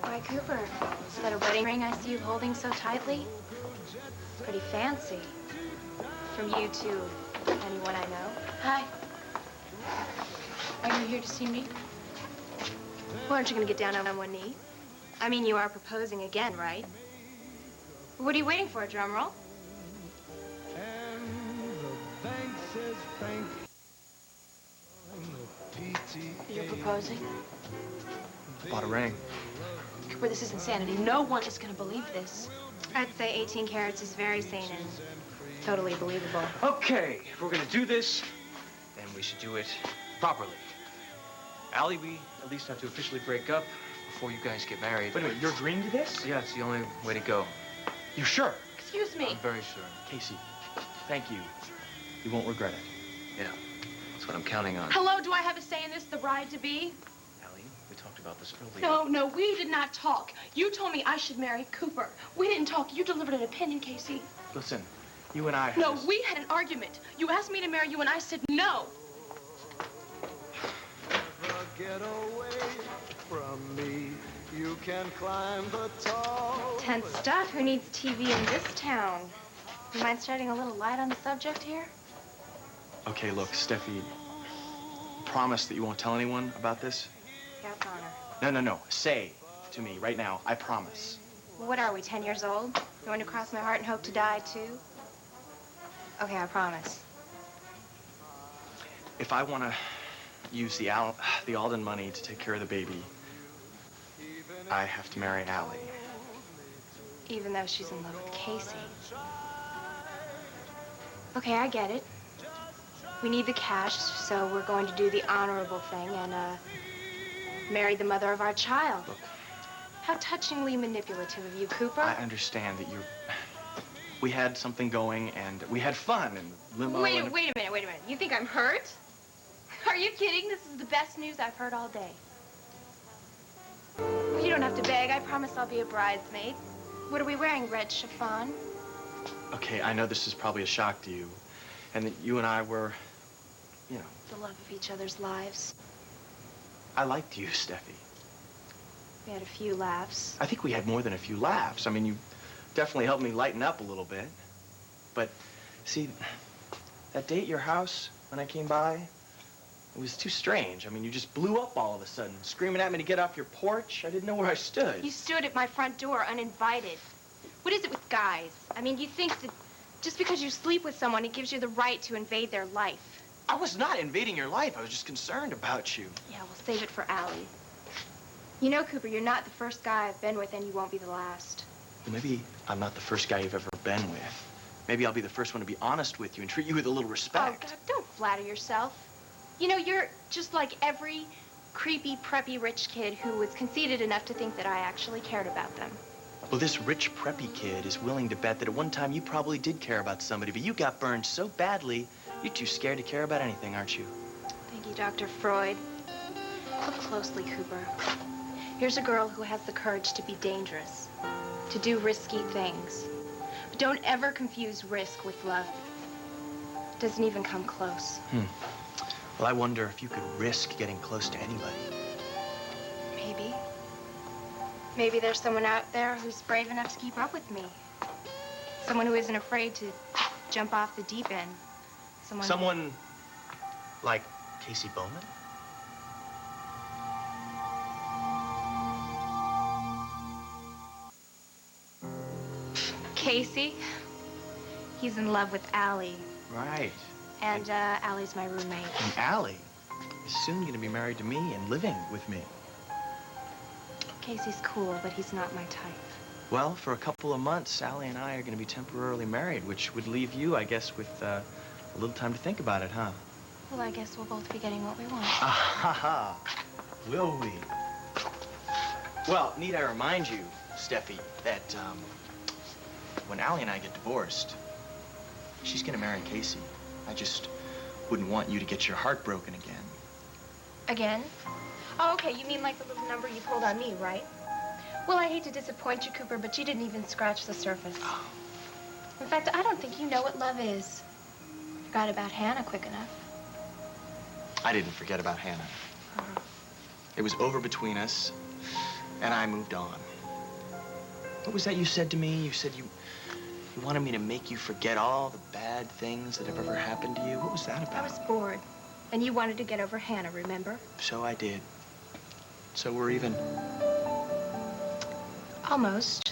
Why, Cooper, is that a wedding ring I see you holding so tightly? Pretty fancy. From you to anyone I know. Hi. Are you here to see me? Well, aren't you going to get down on one knee? I mean, you are proposing again, right? What are you waiting for, a drum roll? You're proposing? Bought a ring. Cooper, this is insanity. No one is going to believe this. I'd say 18 carats is very sane and totally believable. Okay, if we're gonna do this, then we should do it properly. Allie, we at least have to officially break up before you guys get married. Wait a minute, you're agreeing to this? Yeah, it's the only way to go. You sure? Excuse me. I'm very sure. Casey, thank you. You won't regret it. Yeah, that's what I'm counting on. Hello, do I have a say in this, the bride-to-be? Allie, we talked about this earlier. No, we did not talk. You told me I should marry Cooper. We didn't talk. You delivered an opinion, Casey. Listen, you and I had No, this- we had an argument. You asked me to marry you, and I said no. Get away from me. You can climb the tall. Tense stuff. Who needs TV in this town? You mind shedding a little light on the subject here? Okay, look, Steffi, promise that you won't tell anyone about this? God's honor. No. Say to me right now, I promise. What are we, 10 years old? You want to cross my heart and hope to die, too? Okay, I promise. If I want to use the Alden money to take care of the baby, I have to marry Allie. Even though she's in love with Casey. Okay, I get it. We need the cash, so we're going to do the honorable thing and, marry the mother of our child. Look. How touchingly manipulative of you, Cooper. I understand that we had something going and we had fun and limo. Wait a minute. You think I'm hurt? Are you kidding? This is the best news I've heard all day. You don't have to beg. I promise I'll be a bridesmaid. What are we wearing? Red chiffon? Okay, I know this is probably a shock to you, and that you and I were, you know. The love of each other's lives. I liked you, Steffi. We had a few laughs. I think we had more than a few laughs. I mean, you definitely helped me lighten up a little bit. But, see, that day at your house when I came by, it was too strange. I mean, you just blew up all of a sudden, screaming at me to get off your porch. I didn't know where I stood. You stood at my front door uninvited. What is it with guys? I mean, you think that just because you sleep with someone, it gives you the right to invade their life. I was not invading your life. I was just concerned about you. Yeah, we'll save it for Allie. You know, Cooper, you're not the first guy I've been with, and you won't be the last. Well, maybe I'm not the first guy you've ever been with. Maybe I'll be the first one to be honest with you and treat you with a little respect. Oh, God, don't flatter yourself. You know, you're just like every creepy, preppy rich kid who was conceited enough to think that I actually cared about them. Well, this rich, preppy kid is willing to bet that at one time you probably did care about somebody, but you got burned so badly, you're too scared to care about anything, aren't you? Thank you, Dr. Freud. Look closely, Cooper. Here's a girl who has the courage to be dangerous, to do risky things. But don't ever confuse risk with love. It doesn't even come close. Well, I wonder if you could risk getting close to anybody. Maybe. Maybe there's someone out there who's brave enough to keep up with me. Someone who isn't afraid to jump off the deep end. Someone like Casey Bowman? Casey? He's in love with Allie. Right. And Allie's my roommate. And Allie is soon going to be married to me and living with me. Casey's cool, but he's not my type. Well, for a couple of months, Allie and I are going to be temporarily married, which would leave you, I guess, with a little time to think about it, huh? Well, I guess we'll both be getting what we want. Ah-ha-ha. Will we? Well, need I remind you, Steffi, that when Allie and I get divorced, she's going to marry Casey. I just wouldn't want you to get your heart broken again. Again? Oh, okay, you mean like the little number you pulled on me, right? Well, I hate to disappoint you, Cooper, but you didn't even scratch the surface. In fact, I don't think you know what love is. Forgot about Hannah quick enough. I didn't forget about Hannah. It was over between us. And I moved on. What was that you said to me? You said you wanted me to make you forget all the bad things that have ever happened to you. What was that about? I was bored, and you wanted to get over Hannah, remember? So I did. So we're even. Almost.